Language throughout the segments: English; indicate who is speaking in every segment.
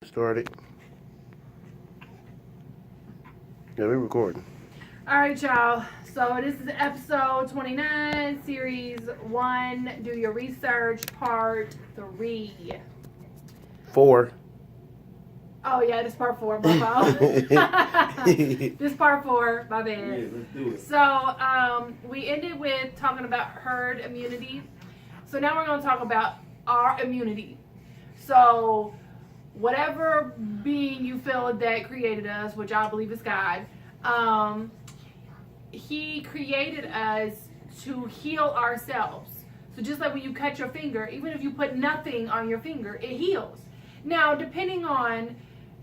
Speaker 1: Started. Yeah, we're recording.
Speaker 2: All right, y'all. So this is episode 29, series 1. Do your research, part 3.
Speaker 1: 4.
Speaker 2: Oh yeah, this part 4. My fault. This part 4. My bad.
Speaker 1: Yeah, let's do it.
Speaker 2: So we ended with talking about herd immunity. So now we're going to talk about our immunity. So whatever being you feel that created us, which I believe is God, he created us to heal ourselves. So just like when you cut your finger, even if you put nothing on your finger, it heals. Now, depending on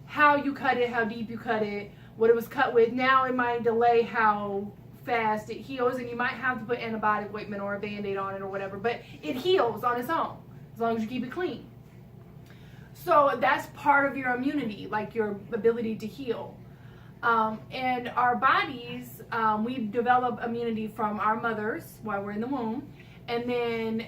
Speaker 2: how you cut it, how deep you cut it, what it was cut with, now it might delay how fast it heals, and you might have to put antibiotic ointment or a Band-Aid on it or whatever, but it heals on its own, as long as you keep it clean. So that's part of your immunity, like your ability to heal. And our bodies, we develop immunity from our mothers while we're in the womb. And then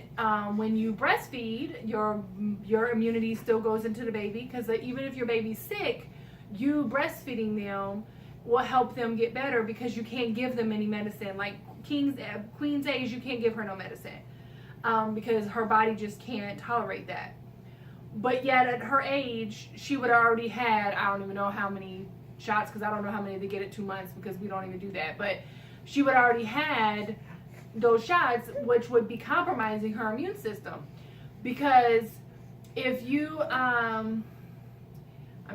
Speaker 2: when you breastfeed, your immunity still goes into the baby, because even if your baby's sick, you breastfeeding them will help them get better, because you can't give them any medicine. Like Queen's age, you can't give her no medicine because her body just can't tolerate that. But yet at her age, she would have already had, I don't even know how many shots, because I don't know how many they get at 2 months, because we don't even do that. But she would have already had those shots, which would be compromising her immune system. Because if you, I'm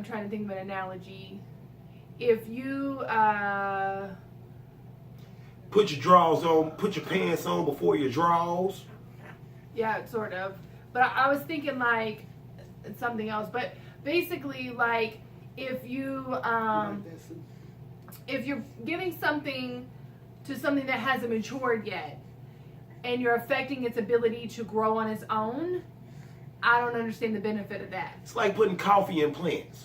Speaker 2: trying to think of an analogy. If you,
Speaker 3: put your drawers on, put your pants on before your drawers.
Speaker 2: Yeah, sort of. But I was thinking like something else. But basically, like if you're giving something to something that hasn't matured yet, and you're affecting its ability to grow on its own, I don't understand the benefit of that.
Speaker 3: It's like putting coffee in plants.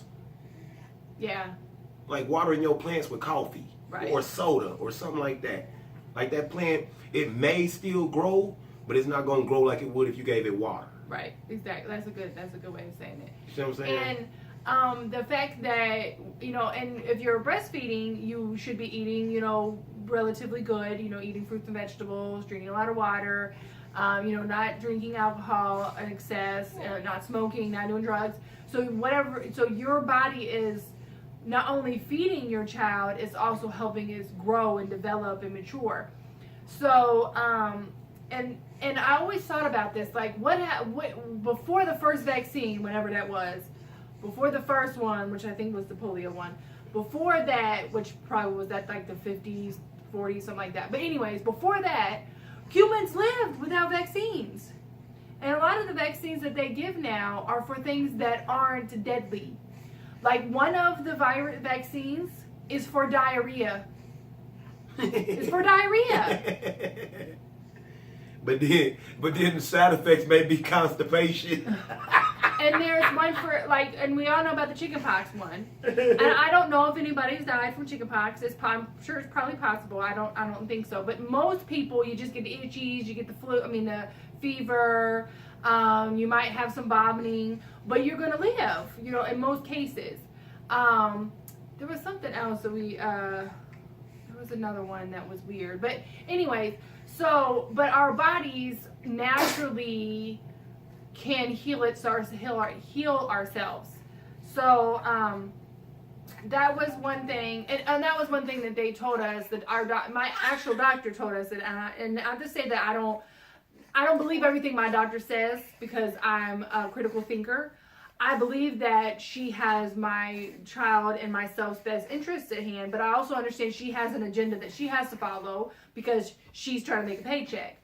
Speaker 2: Yeah.
Speaker 3: Like watering your plants with coffee.
Speaker 2: Right.
Speaker 3: Or soda or something like that. Like that plant, it may still grow, but it's not going to grow like it would if you gave it water.
Speaker 2: Right. Exactly. That's a good way of saying it.
Speaker 3: You see what I'm saying?
Speaker 2: And the fact that, and if you're breastfeeding, you should be eating, relatively good, eating fruits and vegetables, drinking a lot of water, not drinking alcohol in excess, not smoking, not doing drugs. So your body is not only feeding your child, it's also helping it grow and develop and mature. So, and I always thought about this, like what before the first vaccine, whenever that was, before the first one, which I think was the polio one, before that, which probably was at like the 50s, 40s, something like that. But anyways, before that, humans lived without vaccines. And a lot of the vaccines that they give now are for things that aren't deadly. Like one of the virus vaccines is for diarrhea. It's for diarrhea.
Speaker 3: But then the side effects may be constipation.
Speaker 2: And there's one for and we all know about the chickenpox one. And I don't know if anybody's died from chickenpox. I'm sure it's probably possible. I don't think so. But most people, you just get the itchies, you get the the fever. You might have some vomiting, but you're gonna live. In most cases. There was something else that there was another one that was weird. But anyways, but our bodies naturally can heal ourselves. So that was one thing, and that was one thing that they told us, that my actual doctor told us that, and I just say that I don't believe everything my doctor says, because I'm a critical thinker. I believe that she has my child and myself's best interests at hand, but I also understand she has an agenda that she has to follow, because she's trying to make a paycheck.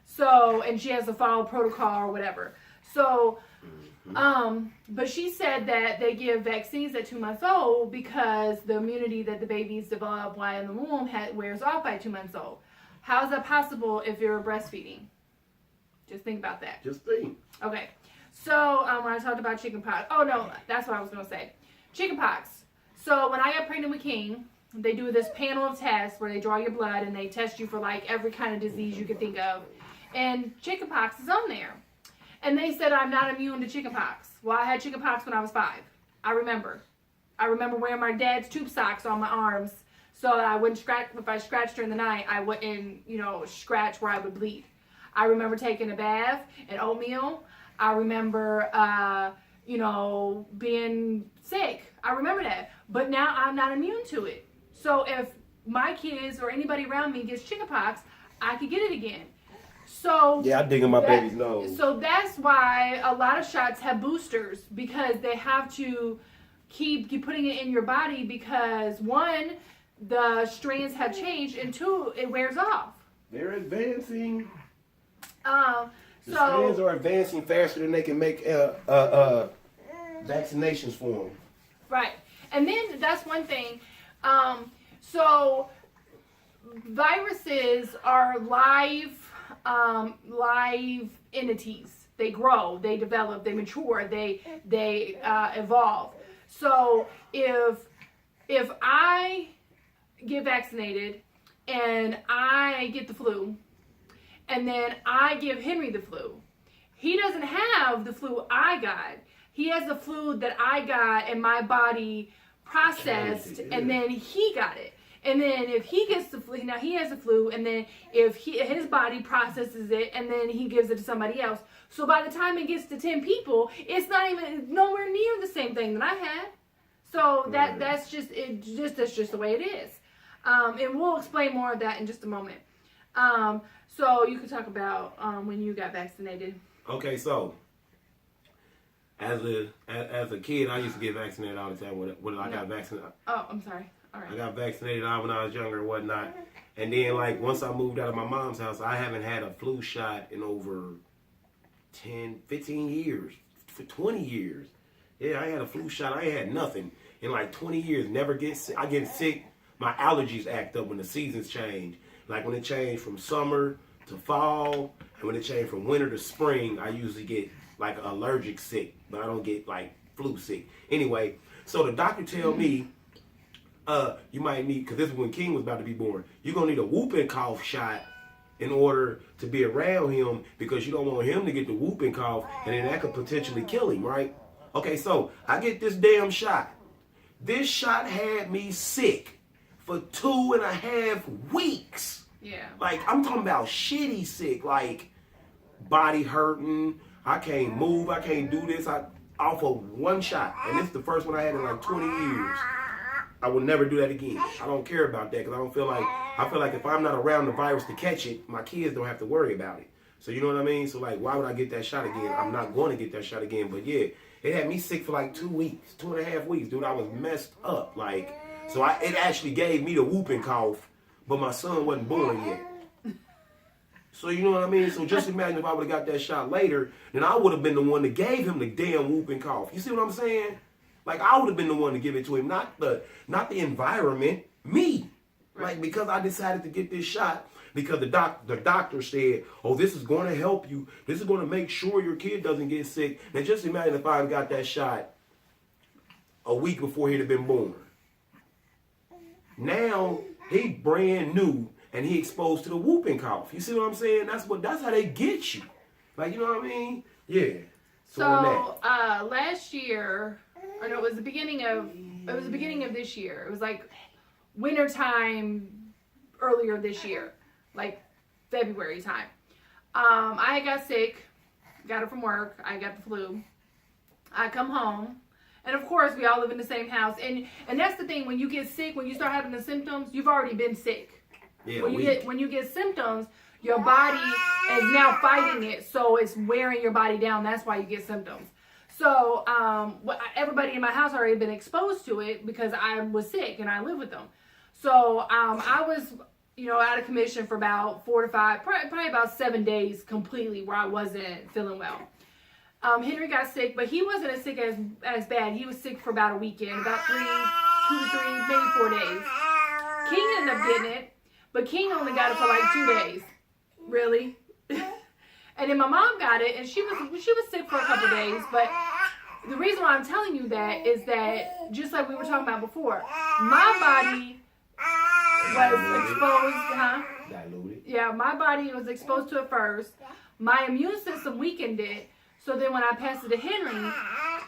Speaker 2: So, and she has to follow protocol or whatever. So, but she said that they give vaccines at 2 months old because the immunity that the babies develop while in the womb wears off by 2 months old. How is that possible if you're breastfeeding? Just think about that.
Speaker 3: Just think.
Speaker 2: Okay. So, when I talked about chickenpox, oh no, that's what I was going to say. Chickenpox. So, when I got pregnant with King, they do this panel of tests where they draw your blood and they test you for like every kind of disease you could think of. And chickenpox is on there. And they said I'm not immune to chickenpox. Well, I had chickenpox when I was 5. I remember wearing my dad's tube socks on my arms so that I wouldn't scratch. If I scratched during the night, I wouldn't, scratch where I would bleed. I remember taking a bath and oatmeal. I remember, being sick. I remember that. But now I'm not immune to it. So if my kids or anybody around me gets chickenpox, I could get it again. So
Speaker 3: Yeah, I dig in my baby's nose.
Speaker 2: So that's why a lot of shots have boosters, because they have to keep putting it in your body, because one, the strands have changed, and two, it wears off.
Speaker 3: They're advancing. The
Speaker 2: So
Speaker 3: strands are advancing faster than they can make vaccinations for them.
Speaker 2: right, and then that's one thing. So viruses are live entities. They grow, they develop, they mature, they evolve. So if I get vaccinated and I get the flu, and then I give Henry the flu, he doesn't have the flu I got. He has the flu that I got, and my body processed, and then he got it. And then if he gets the flu, now he has the flu, and then if his body processes it, and then he gives it to somebody else. So by the time it gets to 10 people, it's not even nowhere near the same thing that I had. So that's just the way it is. And we'll explain more of that in just a moment. So you can talk about when you got vaccinated.
Speaker 3: Okay, so as a kid, I used to get vaccinated all the time. When I got vaccinated.
Speaker 2: Oh, I'm sorry. All right.
Speaker 3: I got vaccinated when I was younger and whatnot. And then, once I moved out of my mom's house, I haven't had a flu shot in over 10, 15 years, for 20 years. Yeah, I had a flu shot. I ain't had nothing in 20 years. Never get sick. I get sick. My allergies act up when the seasons change. Like when it changed from summer to fall, and when it changed from winter to spring, I usually get allergic sick, but I don't get flu sick. Anyway, so the doctor tell me, you might need, because this is when King was about to be born, you're going to need a whooping cough shot in order to be around him, because you don't want him to get the whooping cough, and then that could potentially kill him, right? Okay, so I get this damn shot. This shot had me sick for 2.5 weeks.
Speaker 2: Yeah.
Speaker 3: I'm talking about shitty sick, body hurting. I can't move. I can't do this. Off of one shot, and this is the first one I had in 20 years. I will never do that again. I don't care about that, because I feel like if I'm not around the virus to catch it, my kids don't have to worry about it. So you know what I mean? So why would I get that shot again? I'm not going to get that shot again. But yeah, it had me sick for 2 weeks, 2.5 weeks, dude. I was messed up. So it actually gave me the whooping cough, but my son wasn't born yet. So you know what I mean? So just imagine if I would have got that shot later, then I would have been the one that gave him the damn whooping cough. You see what I'm saying? I would have been the one to give it to him, not the environment, me. Because I decided to get this shot, because the doctor said, oh, this is going to help you. This is going to make sure your kid doesn't get sick. Now just imagine if I got that shot a week before he'd have been born. Now he brand new and he exposed to the whooping cough. You see what I'm saying? That's how they get you. You know what I mean? Yeah.
Speaker 2: So last year, or no, it was the beginning of this year. It was wintertime earlier this year, February time. I got sick, got it from work. I got the flu. I come home, and of course we all live in the same house. And that's the thing, when you get sick, when you start having the symptoms, you've already been sick.
Speaker 3: Yeah,
Speaker 2: when you get symptoms, your body is now fighting it, so it's wearing your body down. That's why you get symptoms. So everybody in my house already been exposed to it, because I was sick and I live with them. So I was, out of commission for about 4 to 5, probably about 7 days completely, where I wasn't feeling well. Henry got sick, but he wasn't as sick as bad. He was sick for about a weekend, about 2 to 3, maybe 4 days. King ended up getting it, but King only got it for 2 days. Really? And then my mom got it, and she was sick for a couple days. But the reason why I'm telling you that is that, just like we were talking about before, my body was exposed,
Speaker 3: diluted.
Speaker 2: Yeah, my body was exposed to it first. My immune system weakened it. So then when I passed it to Henry,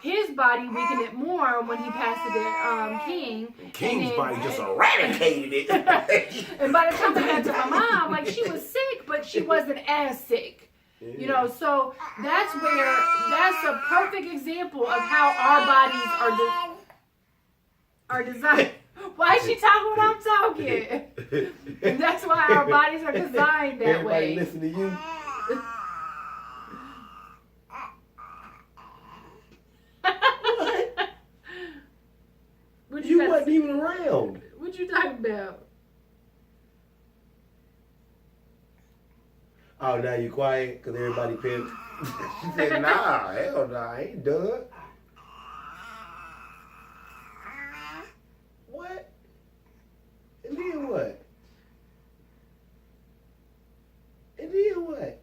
Speaker 2: his body weakened it more when he passed it to King.
Speaker 3: King's
Speaker 2: And
Speaker 3: body just eradicated it.
Speaker 2: And by the time I got to my mom, like, she was sick, but she wasn't as sick. You know, so that's a perfect example of how our bodies are designed. Why is she talking when I'm talking? And that's why our bodies are designed that
Speaker 3: Everybody
Speaker 2: way.
Speaker 3: listen to you.
Speaker 2: What
Speaker 3: You wasn't even around.
Speaker 2: What you talking about?
Speaker 3: Oh, now you quiet because everybody picked. She said, nah, hell nah, I ain't done. What? And then what? And then what?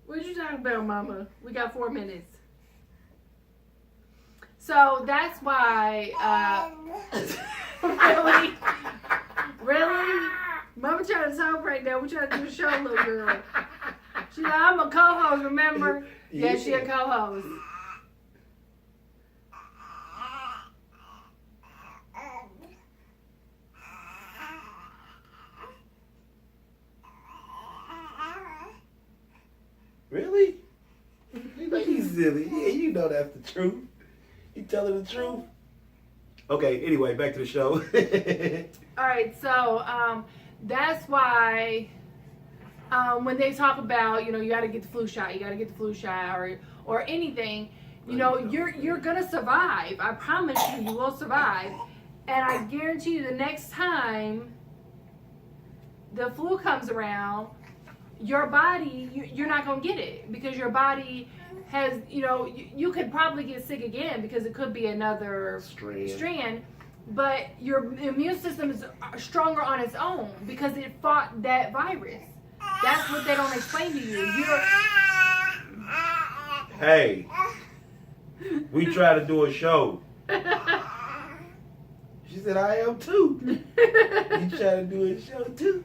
Speaker 2: What you talking about, Mama? We got 4 minutes. So that's why, really? Mama trying to talk right now. We trying to do a show, little girl. She's like, I'm a co-host, remember? Yeah, she a co-host.
Speaker 3: Really? You know you silly. Yeah, you know that's the truth. You telling the truth? Okay, anyway, back to the show.
Speaker 2: All right, so that's why when they talk about, you know, you got to get the flu shot, or anything, you know, you're gonna survive. I promise you will survive, and I guarantee you the next time the flu comes around, your body, you're not gonna get it because your body has, you know, you could probably get sick again because it could be another strand, but your immune system is stronger on its own because it fought that virus. That's what they don't explain to you.
Speaker 3: Hey, we try to do a show. She said, I am too. You try to do a show too?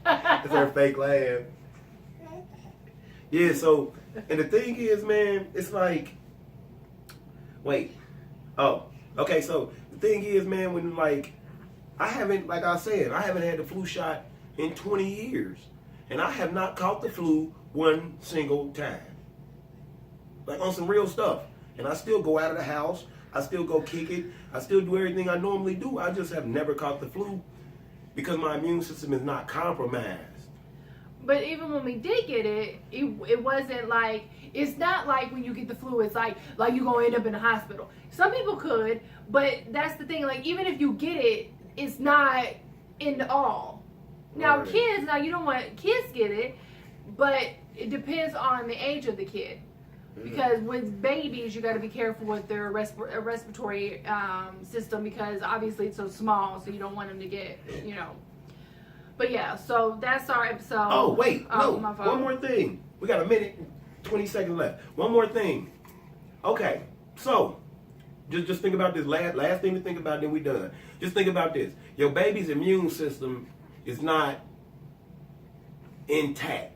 Speaker 3: That's her fake laugh. Yeah, so, and the thing is, man, it's like, wait. Oh, okay, so the thing is, man, when, like, I haven't had the flu shot in 20 years. And I have not caught the flu one single time. Like, on some real stuff. And I still go out of the house. I still go kick it. I still do everything I normally do. I just have never caught the flu because my immune system is not compromised.
Speaker 2: But even when we did get it, it wasn't like, it's not like when you get the flu, it's like you're going to end up in the hospital. Some people could, but that's the thing. Like, even if you get it, it's not end all. Now,
Speaker 3: Right.
Speaker 2: kids, you don't want kids get it, but it depends on the age of the kid. Because with babies, you got to be careful with their respiratory system because obviously it's so small, so you don't want them to get, you know. But yeah, so that's our episode.
Speaker 3: Oh, wait, no,
Speaker 2: my fault.
Speaker 3: one more thing. We got a minute, 20 seconds left. One more thing. Okay, so just think about this. Last thing to think about, then we done. Just think about this. Your baby's immune system is not intact.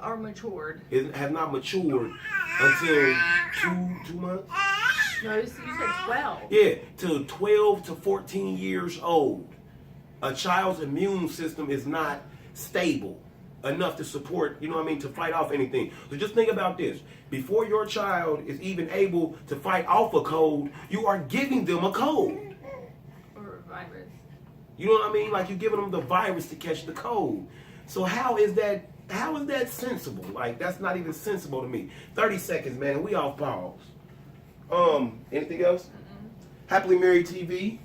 Speaker 2: Or matured.
Speaker 3: It has not matured until two months.
Speaker 2: No, you said 12.
Speaker 3: Yeah, till 12 to 14 years old. A child's immune system is not stable enough to support, you know what I mean, to fight off anything. So just think about this. Before your child is even able to fight off a cold, you are giving them a cold.
Speaker 2: Or virus.
Speaker 3: You know what I mean? Like you're giving them the virus to catch the cold. So how is that sensible? Like, that's not even sensible to me. 30 seconds, man. We off pause. Anything else? Happily Married TV.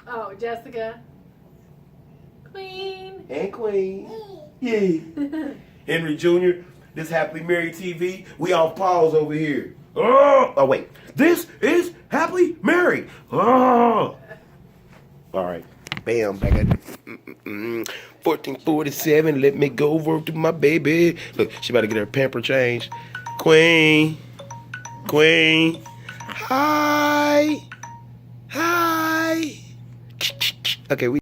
Speaker 2: Oh, Jessica. Queen.
Speaker 3: And Queen. Yeah. Henry Jr., this Happily Married TV. We off pause over here. Oh, wait. This is Happily Married. Oh. All right. Bam. Back at 1447. Let me go over to my baby. Look, she about to get her pamper changed. Queen. Hi. Okay, we